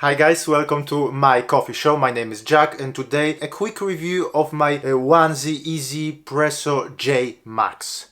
Hi guys, welcome to my coffee show. My name is Jack and today a quick review of my 1Zpresso J Max.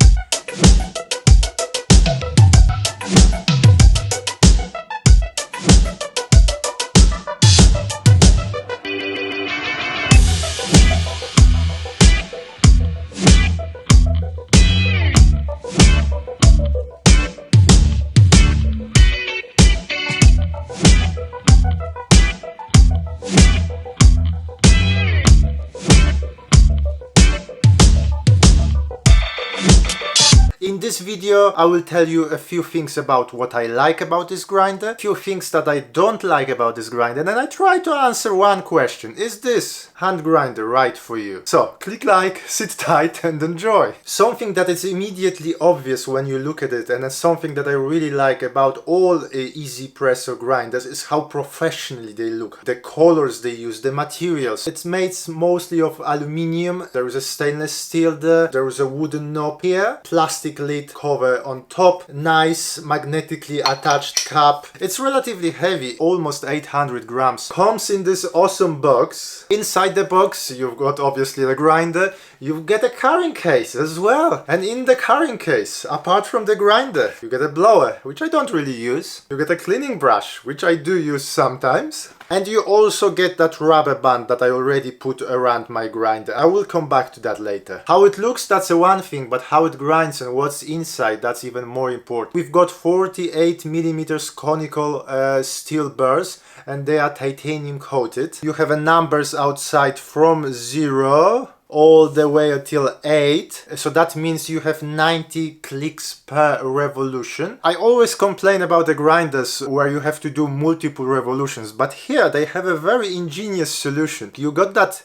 In this video, I will tell you a few things about what I like about this grinder, a few things that I don't like about this grinder, and then I try to answer one question. Is this hand grinder right for you? So, click like, sit tight and enjoy. Something that is immediately obvious when you look at it, and it's something that I really like about all 1Zpresso grinders, is how professionally they look. The colors they use, the materials. It's made mostly of aluminium. There is a stainless steel there is a wooden knob here, plastic lid cover on top, nice magnetically attached cap. It's relatively heavy, almost 800 grams. Comes in this awesome box. Inside the box you've got obviously the grinder, you get a carrying case as well. And in the carrying case, apart from the grinder, you get a blower, which I don't really use. You get a cleaning brush, which I do use sometimes. And you also get that rubber band that I already put around my grinder. I will come back to that later. How it looks, that's one thing, but how it grinds and what's inside, that's even more important. We've got 48mm conical steel burrs, and they are titanium coated. You have a numbers outside from 0 all the way until 8, so that means you have 90 clicks per revolution. I always complain about the grinders where you have to do multiple revolutions, but here they have a very ingenious solution. You got that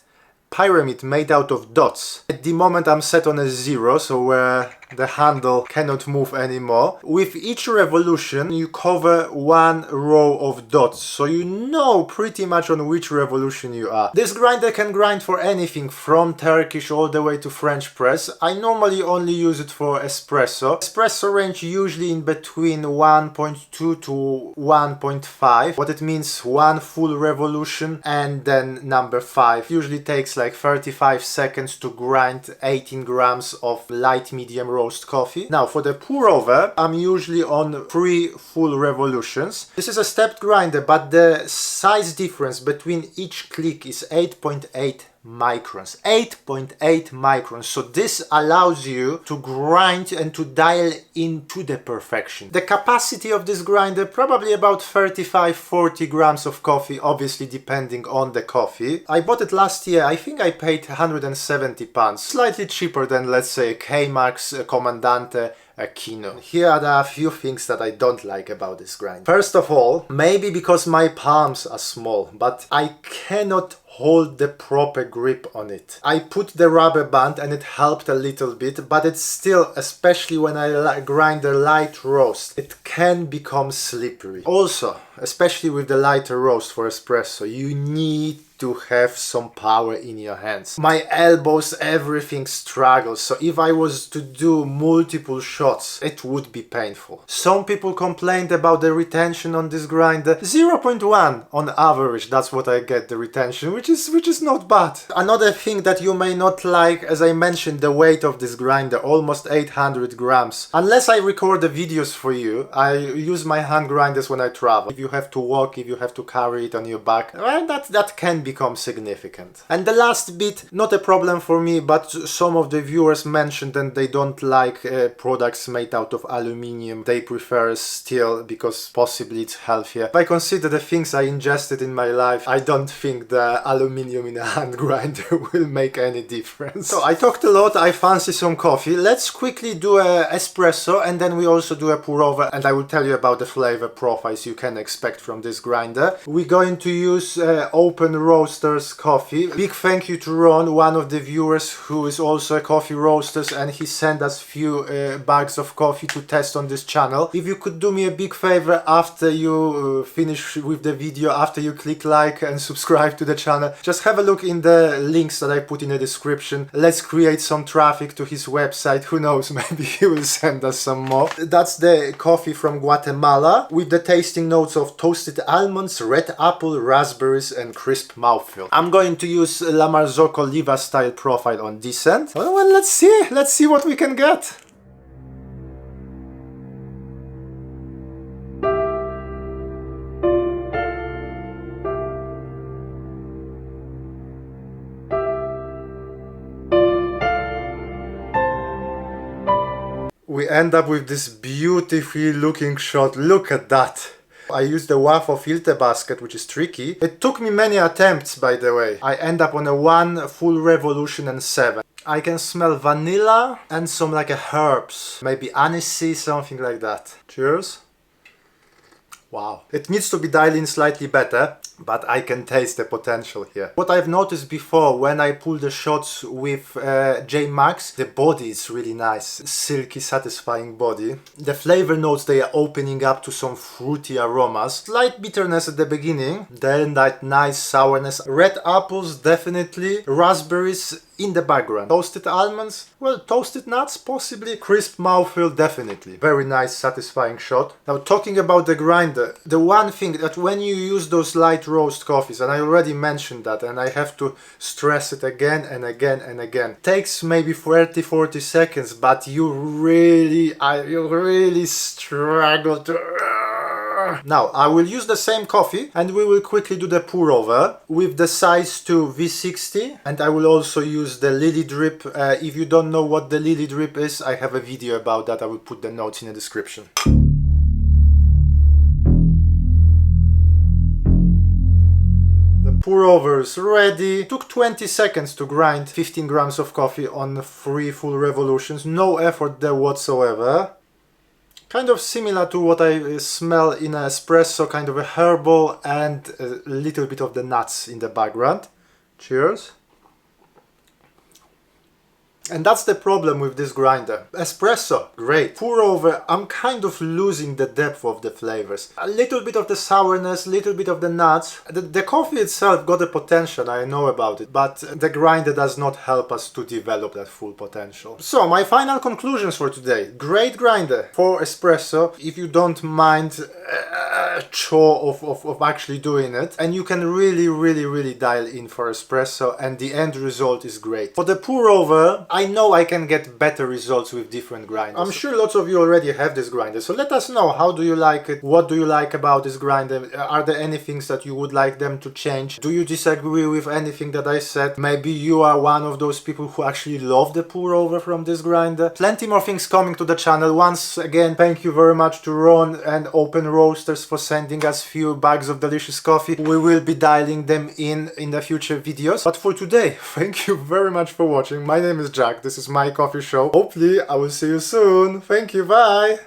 pyramid made out of dots. At the moment I'm set on a 0, so where the handle cannot move anymore. With each revolution you cover one row of dots, so you know pretty much on which revolution you are. This grinder can grind for anything from Turkish all the way to French press. I normally only use it for espresso. Espresso range usually in between 1.2 to 1.5. What it means, one full revolution and then number 5. Usually takes like 35 seconds to grind 18 grams of light medium roast coffee. Now for the pour over, I'm usually on 3 full revolutions. This is a stepped grinder, but the size difference between each click is 8.8 microns. 8.8 microns. So this allows you to grind and to dial into the perfection. The capacity of this grinder, probably about 35-40 grams of coffee, obviously depending on the coffee. I bought it last year. I think I paid £170, slightly cheaper than, let's say, K-Max, Comandante, a Kinu. Here are a few things that I don't like about this grinder. First of all, maybe because my palms are small, but I cannot hold the proper grip on it. I put the rubber band and it helped a little bit, but it's still, especially when I grind a light roast, it can become slippery. Also, especially with the lighter roast for espresso, you need to have some power in your hands. My elbows, everything struggles, so if I was to do multiple shots, it would be painful. Some people complained about the retention on this grinder. 0.1 on average, that's what I get, the retention, which is not bad. Another thing that you may not like, as I mentioned, the weight of this grinder, almost 800 grams. Unless I record the videos for you, I use my hand grinders when I travel. If you have to walk, if you have to carry it on your back, well, that can become significant. And the last bit, not a problem for me, but some of the viewers mentioned that they don't like products made out of aluminium. They prefer steel because possibly it's healthier. If I consider the things I ingested in my life, I don't think the aluminium in a hand grinder will make any difference. So I talked a lot, I fancy some coffee. Let's quickly do a espresso and then we also do a pour over, and I will tell you about the flavor profiles you can expect from this grinder. We're going to use open roasters coffee. Big thank you to Ron, one of the viewers who is also a coffee roaster, and he sent us few bags of coffee to test on this channel. If you could do me a big favor after you finish with the video, after you click like and subscribe to the channel, channel. Just have a look in the links that I put in the description. Let's create some traffic to his website. Who knows, maybe he will send us some more. That's the coffee from Guatemala with the tasting notes of toasted almonds, red apple, raspberries and crisp mouthfeel. I'm going to use La Marzocco Liva style profile on Decent. Well, let's see what we can get. We end up with this beautifully looking shot. Look at that. I used the waffle filter basket, which is tricky. It took me many attempts, by the way. I end up on a 1 full revolution and 7. I can smell vanilla and some like herbs. Maybe anisey, something like that. Cheers. Wow. It needs to be dialed in slightly better, but I can taste the potential here. What I've noticed before, when I pull the shots with J Max, the body is really nice. Silky, satisfying body. The flavor notes, they are opening up to some fruity aromas. Slight bitterness at the beginning, then that nice sourness. Red apples, definitely. Raspberries in the background. Toasted almonds, well, toasted nuts, possibly. Crisp mouthfeel, definitely. Very nice, satisfying shot. Now, talking about the grinder, the one thing that when you use those light roast coffees, and I already mentioned that, and I have to stress it again and again and again, takes maybe 30-40 seconds, but you really struggle to... Now, I will use the same coffee and we will quickly do the pour over with the size 2 V60, and I will also use the LilyDrip. If you don't know what the LilyDrip is, I have a video about that. I will put the notes in the description. The pour over is ready. Took 20 seconds to grind 15 grams of coffee on 3 full revolutions. No effort there whatsoever. Kind of similar to what I smell in an espresso, kind of a herbal and a little bit of the nuts in the background. Cheers. And that's the problem with this grinder. Espresso, great. Pour over, I'm kind of losing the depth of the flavors. A little bit of the sourness, little bit of the nuts. The coffee itself got the potential, I know about it, but the grinder does not help us to develop that full potential. So, my final conclusions for today. Great grinder for espresso, if you don't mind a chore of actually doing it. And you can really dial in for espresso, and the end result is great. For the pour over, I know I can get better results with different grinders. I'm sure lots of you already have this grinder, so let us know, how do you like it? What do you like about this grinder? Are there any things that you would like them to change? Do you disagree with anything that I said? Maybe you are one of those people who actually love the pour over from this grinder. Plenty more things coming to the channel. Once again, thank you very much to Ron and Open Roasters for sending us few bags of delicious coffee. We will be dialing them in the future videos. But for today, thank you very much for watching. My name is Jack. This is my coffee show. Hopefully, I will see you soon. Thank you. Bye.